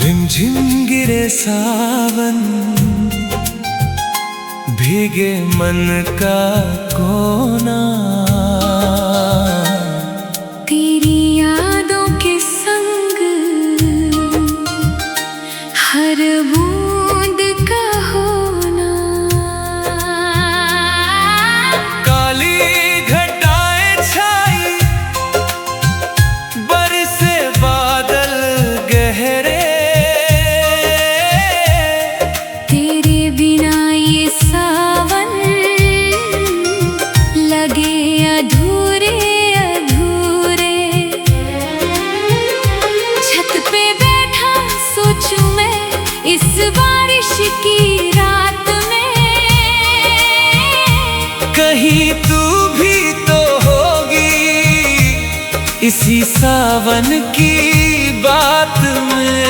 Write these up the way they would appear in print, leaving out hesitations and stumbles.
रिमझिम गिरे सावन, भीगे मन का कोना, तेरी यादों के संग हर बूंद का होना। काली घटाएं छाई, बरसे बादल गहरे, तेरे बिना ये सावन लगे अधूरे अधूरे। छत पे बैठा सोचूं मैं इस बारिश की रात में, कहीं तू भी तो होगी इसी सावन की बात में।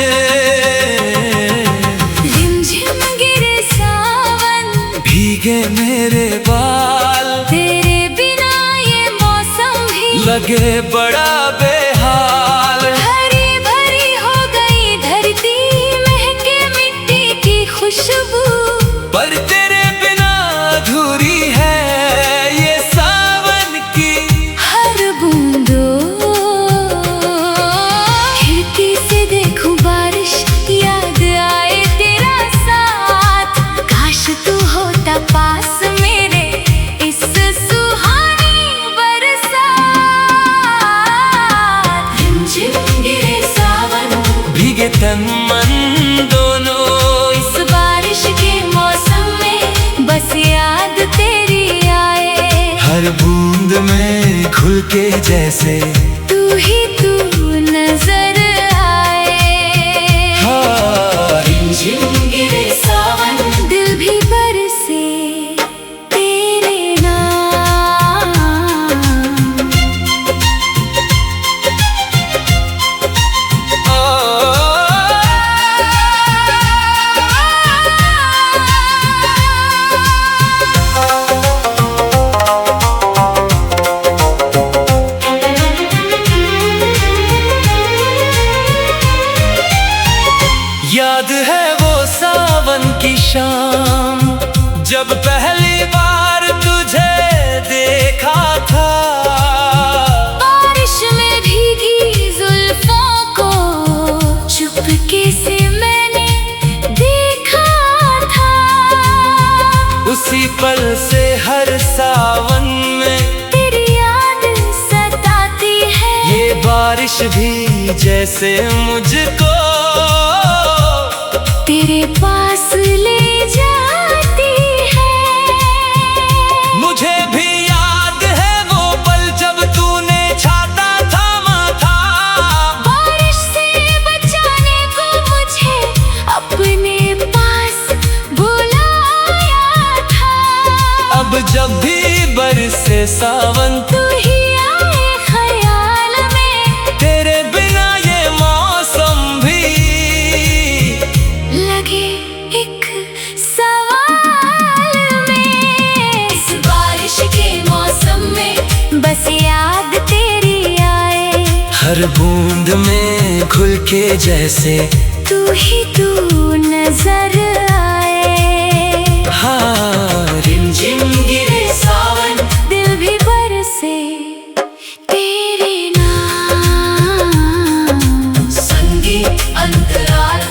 रिमझिम गिरे सावन, भीगे मेरे बाल, तेरे बिना ये मौसम भी लगे बड़ा बेहाल। हरी भरी हो गई धरती, महके मिट्टी की खुशबू, पर तेरे बिना अधूरी है ये सावन की हर बूंदो। खिड़की से देखूं बारिश, याद आए तेरा साथ। काश तू होता पास मेरे इस सुहानी बरसात। रिमझिम गिरे सावन, भीगे तन मन दोनों, इस बारिश के मौसम में बस याद तेरी आए। हर बूंद में घुल के जैसे तू ही तू नजर आए। हाँ, रिमझिम गिरे सावन, दिल भी बरसे तेरे नाम। याद है वो सावन की शाम, जब पहली बार तुझे देखा था। बारिश में भीगी जुल्फों को चुपके से मैंने देखा था। उसी पल से हर सावन में तेरी याद सताती है, ये बारिश भी जैसे मुझको तेरे पास ले जाती है। मुझे भी याद है वो पल जब तूने छाता थामा था। बारिश से बचाने को मुझे अपने पास बुलाया था। अब जब भी बरसे सावन, तू ही आए ख्याल में, तेरे बिना ये मौसम भी लगे एक सवाल में। इस बारिश के मौसम में बस याद तेरी आए। हर बूंद में घुल के जैसे तू ही तू नजर आए। हाँ, रिमझिम गिरे सावन, दिल भी बरसे तेरे नाम। संगी अंतराल,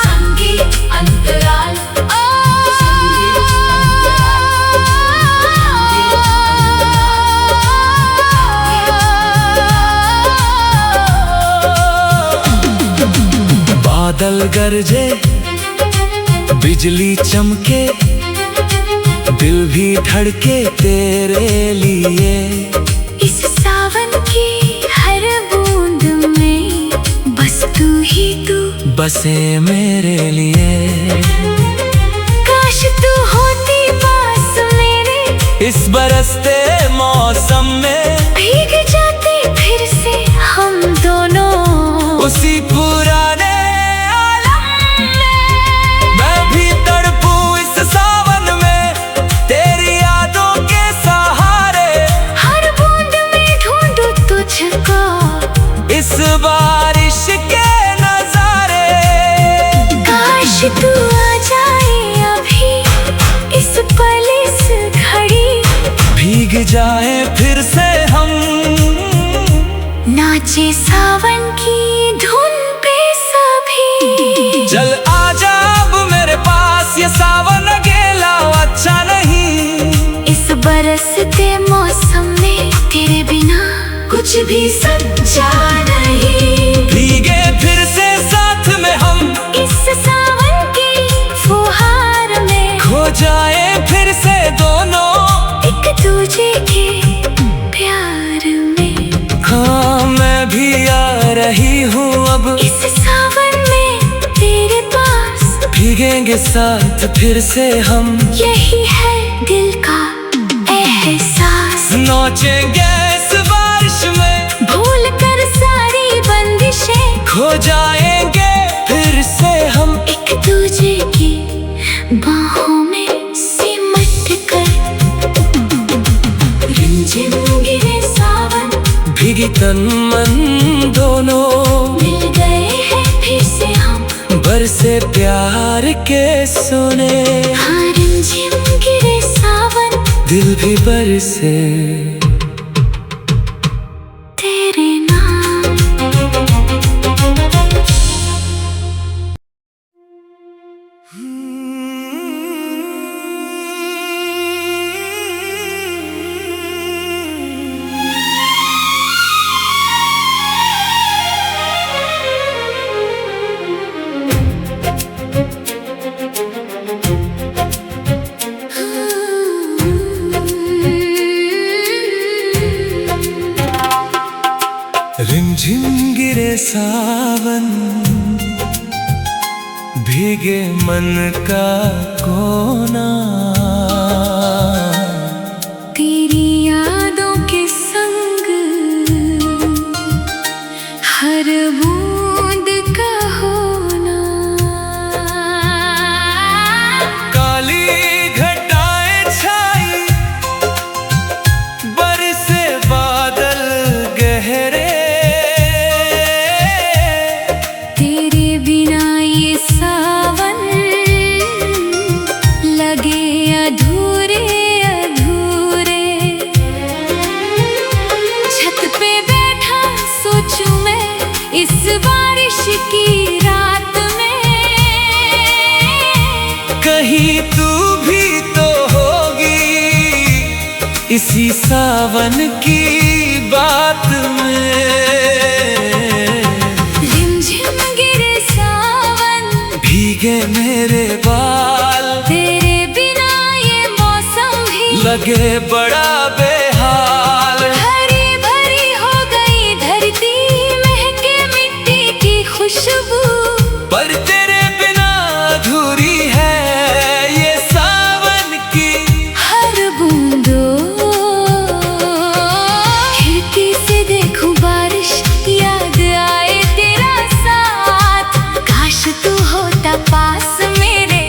संगी अंतराल, बादल गरजे, बिजली चमके, दिल भी धड़के तेरे लिए। इस सावन की हर बूंद में बस तू ही तू बसे मेरे लिए। काश तू होती पास में, इस बरसते मौसम में भीग जाते फिर से हम दोनों उसी पुराने आलम में। मैं भी तड़पूं इस सावन में तेरी यादों के सहारे, हर बूंद में ढूंढूं तुझको इस बारिश के नजारे। काश तू आ जाए अभी इस पल इस घड़ी, भीग जाए फिर से हम नाचे सावन की धुन पे सभी। चल आजा अब मेरे पास, ये सावन अकेला अच्छा नहीं। इस बरसते मौसम में तेरे बिना कुछ भी सच्चा नहीं। भीगे फिर से साथ में हम इस सावन की फुहार में, खो जाए फिर से दोनों एक दूजे के प्यार में। हाँ मैं भी आ रही हूँ अब इस सावन में तेरे पास, भीगेंगे साथ फिर से हम, यही है दिल का एहसास। नाचेंगे इस बारिश में भूल कर सारी बंदिशें, खो जाएंगे फिर से हम, एक दूजे की बाहों में सिमट कर। रिमझिम गिरे सावन, भीगी तन मन दोनों, मिल गए हैं फिर से हम बरसे प्यार के सोने। हाँ रिमझिम गिरे सावन, दिल भी बरसे तेरे नाम। रिमझिम गिरे सावन, भीगे मन का कोना। तेरी यादों के संग हर बूंद का होना। काली घटाएं छाई, बरसे बादल गहरे, तेरे बिना ये सावन लगे अधूरे अधूरे। छत पे बैठा सोचूं मैं इस बारिश की रात में, कहीं तू भी तो होगी इसी सावन की बात में। रिमझिम गिरे सावन, भीगे मेरे बाल, तेरे बिना ये मौसम भी लगे बड़ा बेहाल। हरी भरी हो गई धरती, महके मिट्टी की खुशबू, पर तेरे बिना अधूरी है ये सावन की हर बूंदों। खिड़की से देखूं बारिश, याद आए तेरा साथ। काश तू होता पास मेरे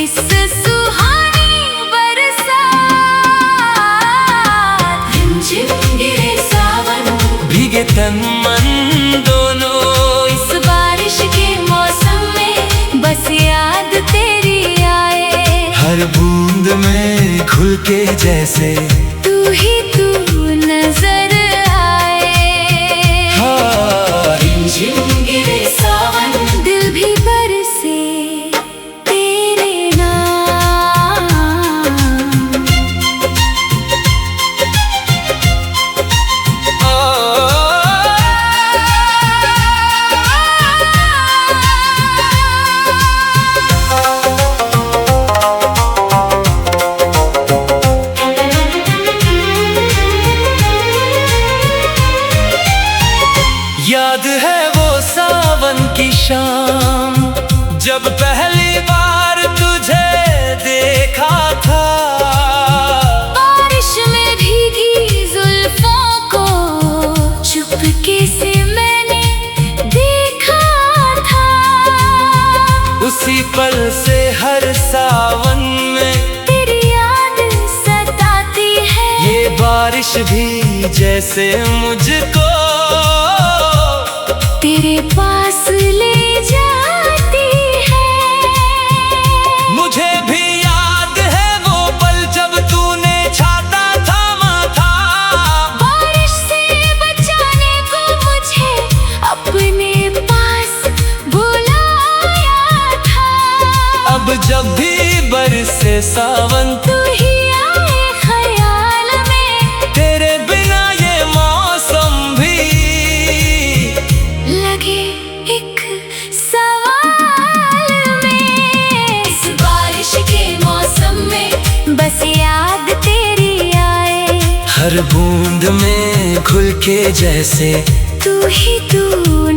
इस सुहानी बरसात। रिमझिम गिरे सावन, भीगे तन मन दोनों, इस बारिश के मौसम में बस याद तेरी आए। हर बूंद में खुल के जैसे तू ही तू नजर आए। हाँ रिमझिम गिरे सावन, दिल भी बरसे तेरे नाम। बारिश भी जैसे मुझको तेरे पास ले जाती है। मुझे भी याद है वो पल जब तूने छाता थामा था, बारिश से बचाने को मुझे अपने पास बुलाया था। अब जब भी बरसे सावन तू ही आए ख्याल में, तेरे बिना ये मौसम भी लगे एक सवाल में। इस बारिश के मौसम में बस याद तेरी आए, हर बूंद में घुल के जैसे तू ही तू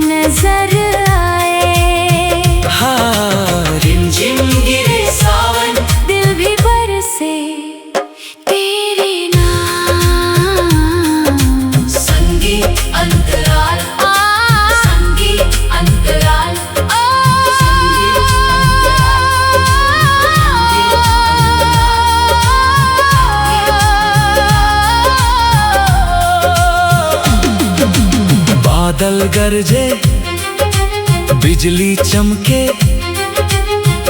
नजर आए। हाँ, रिमझिम गिरे सावन, दिल भी बरसे तेरे नाम। संगी अंतराल, संगी अंतराल, बादल गरजे बिजली चमके,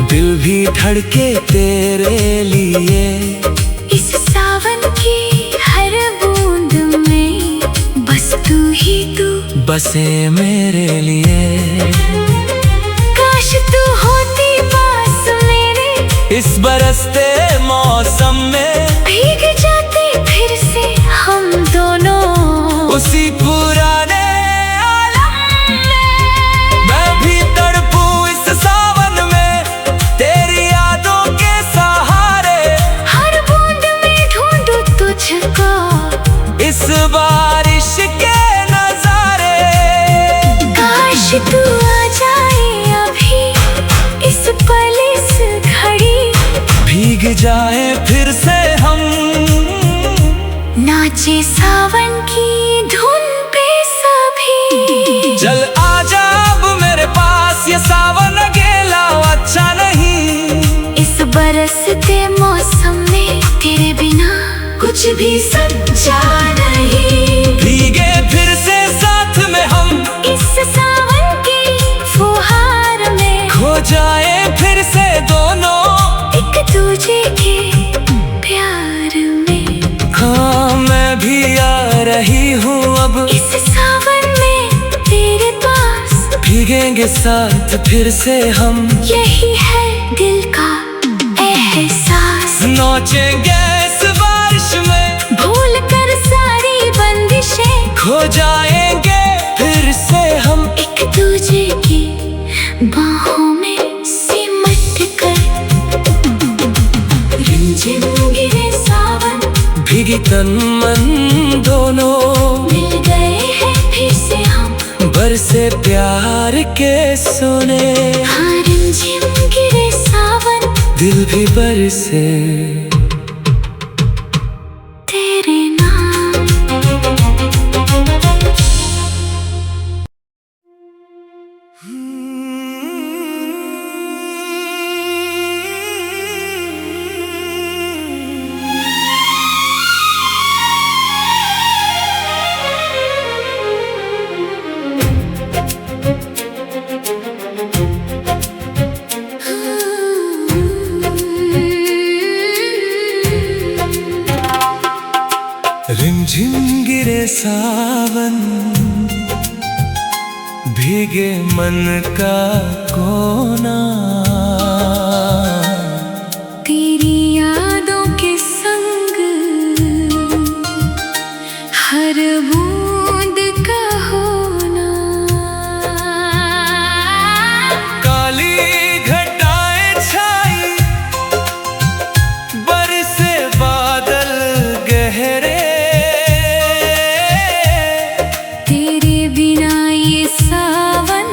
दिल भी धड़के तेरे लिए। इस सावन की हर बूंद में बस तू ही तू बसे मेरे लिए। काश तू होती पास मेरे, इस बरसते मौसम में भीग जाते फिर से हम दोनों उसी पुराने आलम में। मैं भी तड़पूं इस सावन में तेरी यादों के सहारे, हर बूंद में ढूंढूं तुझको इस बारिश के नजारे। काश तू आ जाए अभी इस पल इस घड़ी, भीग जाए फिर से हम नाचे सावन की धुन पे सभी। चल आजा अब मेरे पास, ये सावन अकेला अच्छा नहीं। इस बरसते मौसम में तेरे बिना कुछ भी सच्चा नहीं। भीगे फिर से साथ में हम इस सावन की फुहार में, खो जाए फिर से दोनों एक दूजे के प्यार में। हाँ, मैं भी आ रही हूँ अब इस सावन में तेरे पास, भीगेंगे साथ फिर से हम। यही है दिल का एहसास। नाचेंगे इस बारिश में, भूल कर सारी बंदिशें, खो जाएंगे फिर से हम। एक दूजे की बाहों में सिमट कर। रिमझिम गिरे सावन, भीगी तन मन दोनों, मिल गए हैं फिर से हम बरसे प्यार के सोने। हाँ, रिमझिम गिरे सावन, दिल भी बरसे तेरे नाम। रिमझिम गिरे सावन, भीगे मन का कोना। तेरी यादों के संग हर बूंद का होना। काली घटाएं छाई, बरसे बादल गहरे। तेरे बिना ये सावन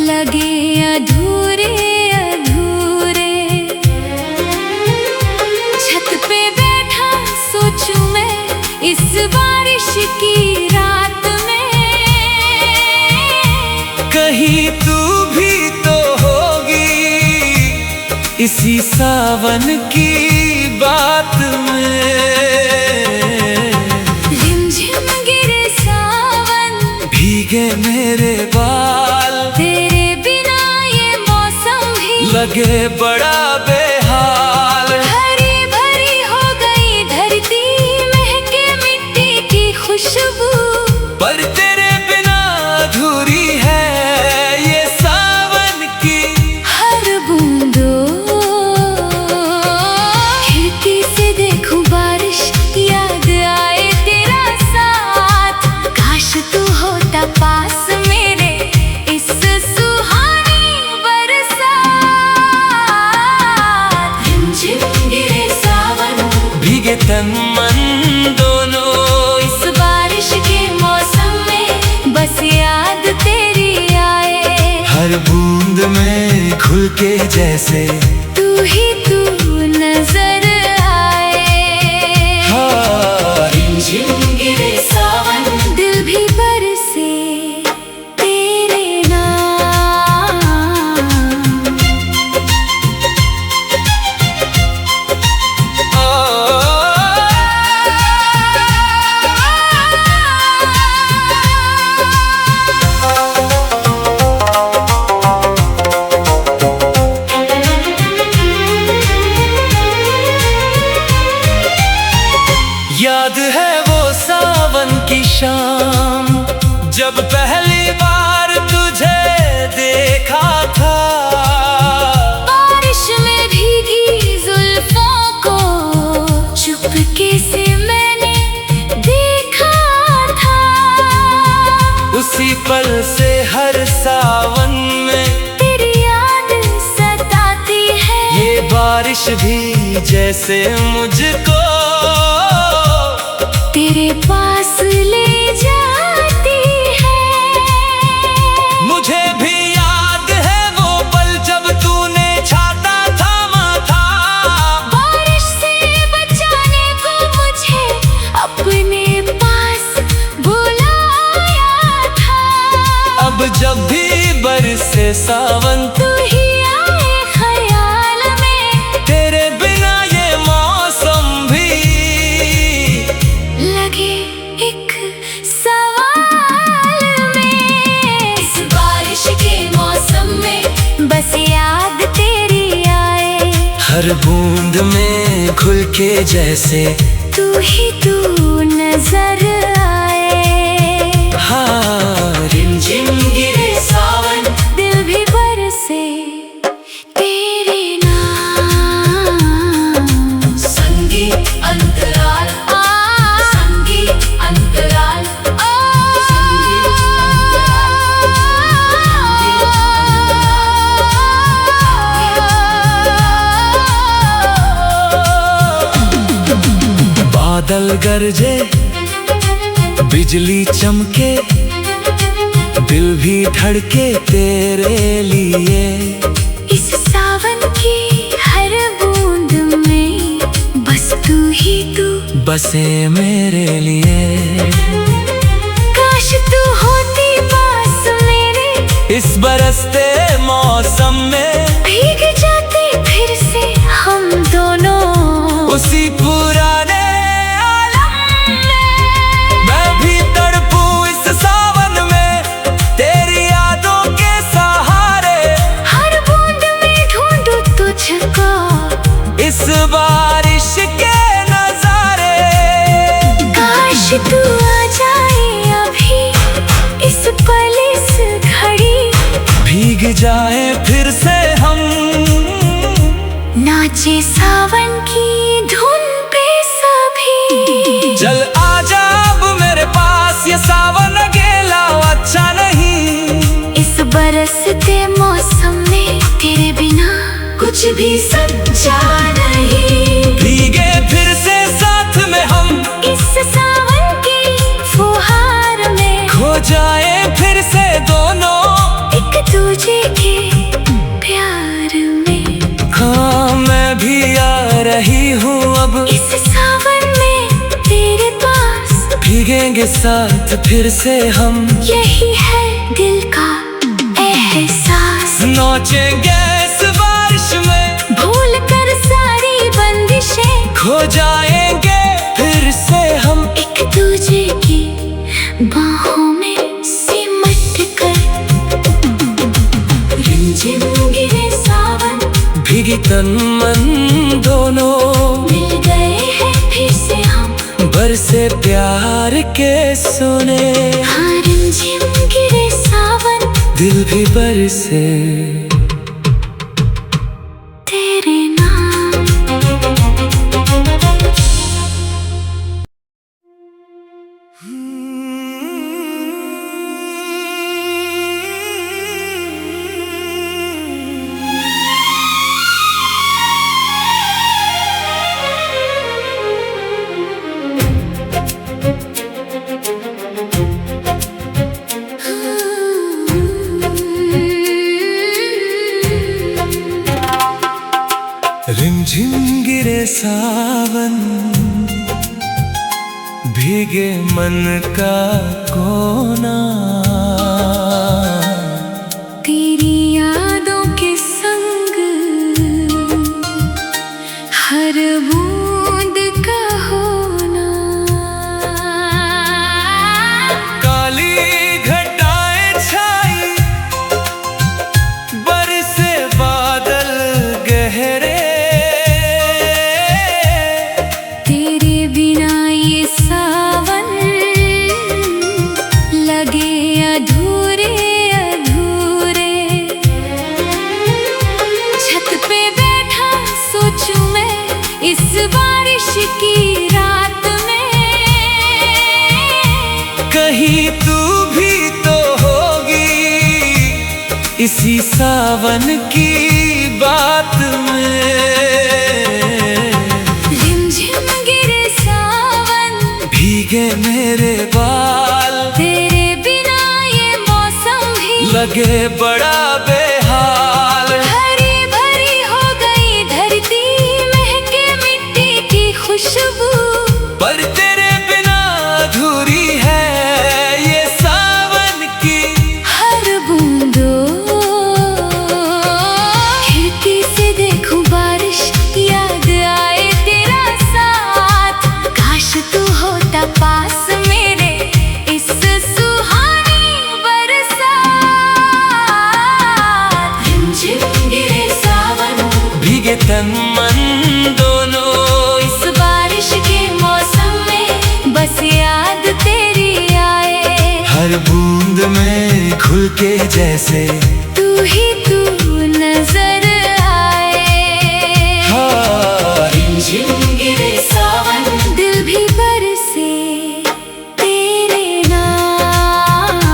लगे अधूरे अधूरे। छत पे बैठा सोचूं मैं इस बारिश की रात में, कहीं तू भी तो होगी इसी सावन की बात में। भीगे मेरे बाल, तेरे बिना ये मौसम भी लगे बड़ा बेहाल। हरी भरी हो गई धरती, महके मिट्टी की खुशबू, पर तेरे बिना अधूरी है ये सावन की हर बूंदो। खिड़की से देखूं बारिश, याद आए तेरा साथ, काश तू होता पास मेरे इस सुहानी बरसात। रिमझिम गिरे सावन, भीगे तन मन दोनों, इस बारिश के मौसम में बस याद तेरी आए। हर बूंद में घुल के जैसे तू ही तू नजर आए। हाँ, रिमझिम गिरे सावन, दिल भी बरसे तेरे नाम। याद है वो सावन की शाम, जब पहली बार तुझे देखा था। बारिश में भीगी जुल्फों को चुपके से मैंने देखा था। उसी पल से हर सावन में तेरी याद सताती है, ये बारिश भी जैसे मुझको तेरे पास ले जाती है। मुझे भी याद है वो पल जब तूने छाता थामा था। बारिश से बचाने को मुझे अपने पास बुलाया था। अब जब भी बरसे सावन, तू ही आए ख्याल में, तेरे बिना ये मौसम भी लगे एक सवाल में। इस बारिश के मौसम में बस याद तेरी आए। हर बूंद में घुल के जैसे तू ही तू नजर आए। हाँ, रिमझिम गिरे सावन, दिल भी बरसे तेरे नाम। संगी अंतराल, संगी अंतराल, बादल गरजे, बिजली चमके, दिल भी धड़के तेरे लिए। इस सावन की हर बूंद में बस तू ही तू बसे मेरे लिए। काश तू होती पास मेरे, इस बरसते मौसम में भीग जाते फिर से हम दोनों उसी पुराने आलम में। मैं भी तड़पूं इस सावन में तेरी यादों के सहारे। हर बूंद में ढूंढूं तुझको, इस बारिश के नजारे। काश तू आ जाए अभी इस पल इस घड़ी, भीग जाए फिर से हम नाचे सावन की धुन पे सभी। चल आजा अब मेरे पास, ये सावन अकेला अच्छा नहीं। इस बरसते मौसम में तेरे बिना कुछ भी सच्चा नहीं। भीगे फिर से साथ में हम, इस सावन की फुहार में खो जाए फिर से दोनों एक दूजे के प्यार में। हाँ, मैं भी आ रही हूँ अब इस सावन में तेरे पास, भीगेंगे साथ फिर से हम। यही है दिल का एहसास। नाचेंगे इस बारिश में, भूल कर सारी बंदिशें, खो जाएंगे फिर से हम। एक दूजे की बाहों में सिमट सावन दोनों मिल गए हैं फिर से हम, बरसे प्यार के सोने। हाँ रिमझिम गिरे सावन, दिल भी बरसे तेरे नाम। रिमझिम गिरे सावन, भीगे मन का कोना। तेरी यादों के संग हर बूंद का होना। काली घटाएं छाई, बरसे बादल गहरे। तेरे बिना ये सावन लगे अधूरे अधूरे। छत पे बैठा सोचूं मैं इस बारिश की रात में, कहीं तू भी तो होगी इसी सावन की बात में। रिमझिम गिरे सावन, भीगे मेरे बाल, तेरे बिना ये मौसम भी लगे बड़ा बेहाल। हरी भरी हो गई धरती, महके मिट्टी की खुशबू। पर तेरे बिना अधूरी है ये सावन की हर बूंदों, खिड़की से देखूं बारिश, याद आए तेरा साथ। काश तू होता पास मेरे इस सुहानी बरसात। रिमझिम गिरे सावन, भीगे तन मन दोनों। इस बारिश के मौसम में बस याद तेरी आए। हर बूंद में घुल के जैसे तू ही तू नजर आए। हाँ, रिमझिम गिरे सावन, दिल भी बरसे तेरे नाम।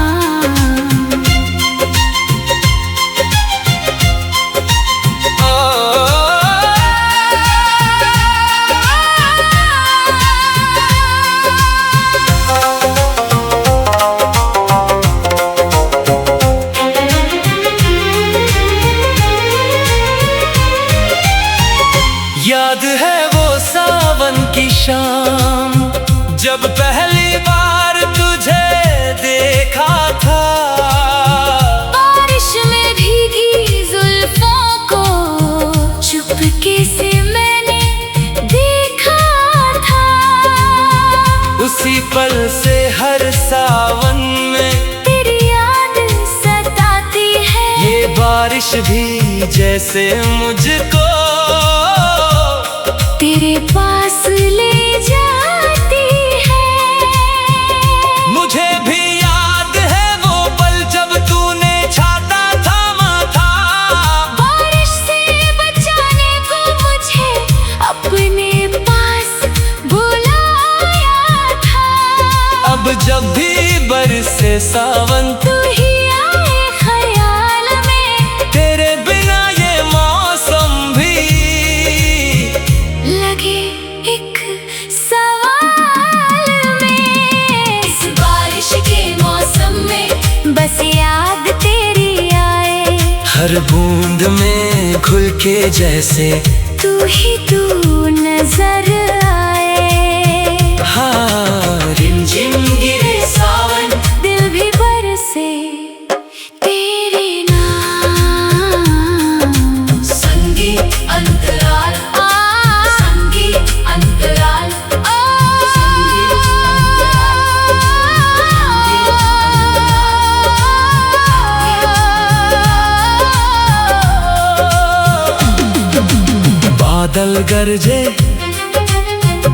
याद है वो सावन की शाम, जब पहली बार तुझे देखा था। बारिश में भीगी जुल्फों को चुपके से मैंने देखा था। उसी पल से हर सावन में तेरी याद सताती है, ये बारिश भी जैसे मुझको तेरे पास ले जाती है। मुझे भी याद है वो पल जब तूने छाता थामा था। बारिश से बचाने को मुझे अपने पास बुलाया था। अब जब भी बरसे सावन, तू ही आए ख्याल में, तेरे बिना ये मौसम भी लगे एक सवाल में। इस बारिश के मौसम में बस याद तेरी आए। हर बूंद में घुल के जैसे तू ही तू नजर आए। हाँ, रिमझिम गिरे सावन, दिल भी बरसे तेरे नाम। संगी अंतराल, संगी अंतराल, बादल गरजे,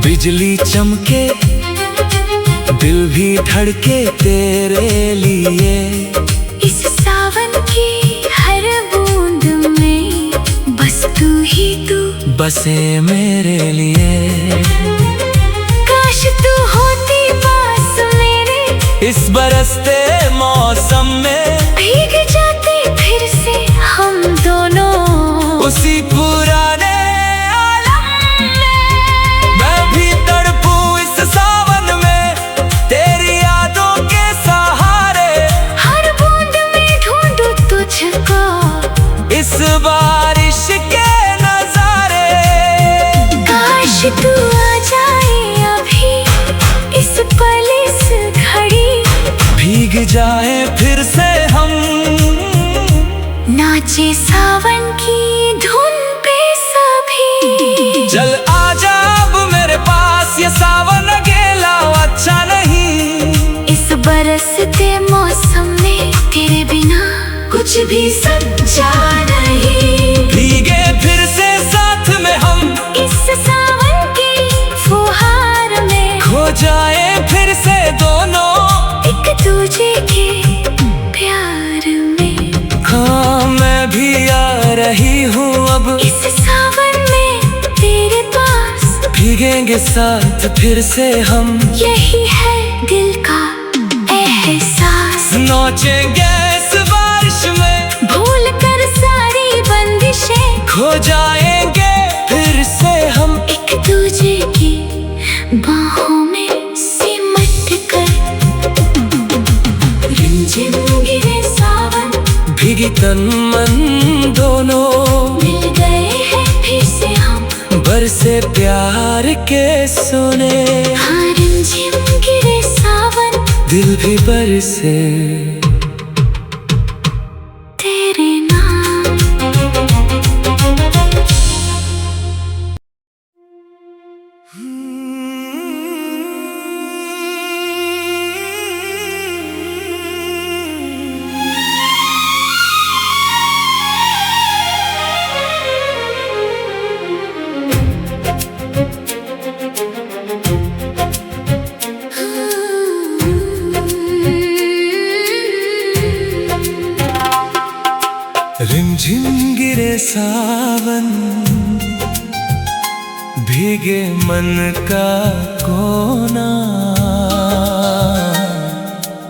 बिजली चमके, दिल भी धड़के तेरे लिए। इस सावन की हर बूंद में बस तू ही तू बसे मेरे लिए। काश तू होती पास मेरे, इस बरसते मौसम में भीग जाते फिर से हम दोनों उसी पुराने आलम में। मैं भी तड़पूं इस सावन में तेरी यादों के सहारे, हर बूंद में ढूंढूं तुझको इस बारिश के नजारे। काश तू आ जाए अभी इस पल इस घड़ी, भीग जाए फिर से हम नाचे सावन की धुन पे सभी। चल आजा अब मेरे पास, ये सावन अकेला अच्छा नहीं। इस बरसते मौसम में तेरे बिना कुछ भी सच्चा नहीं। भीगे फिर से साथ में हम इस सावन की फुहार में, खो जाए फिर से दोनों एक दूजे के प्यार में। हाँ मैं भी आ रही हूँ अब इस सावन में तेरे पास, भीगेंगे साथ फिर से हम। यही है दिल का एहसास। नाचेंगे इस बारिश में, भूल कर सारी बंदिशें, खो जाएंगे फिर से हम एक दूजे की बाहों में सिमट कर। रिमझिम गिरे सावन, भीगी तन मन दोनों, मिल गए हैं फिर से हम बरसे प्यार के सोने। हाँ रिमझिम गिरे सावन, दिल भी बरसे तेरे नाम। रिमझिम गिरे सावन, भीगे मन का कोना।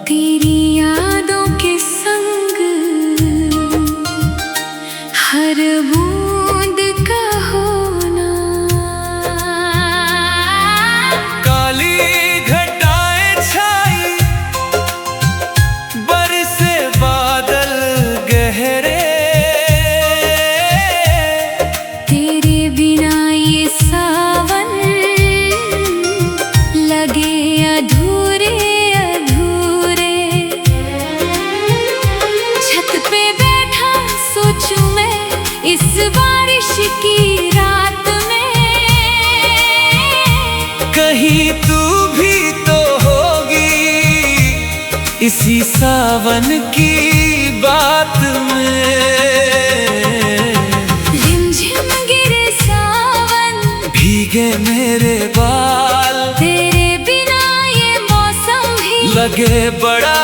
तेरी यादों के संग हर बूंद का होना। काली घटाएं छाई, बरसे बादल गहरे, तेरे बिना ये सावन लगे अधूरे अधूरे। छत पे बैठा सोचूं मैं इस बारिश की रात में, कहीं तू भी तो होगी इसी सावन की बात में। रिमझिम गिरे सावन, भीगे मेरे बाल, तेरे बिना ये मौसम भी लगे बड़ा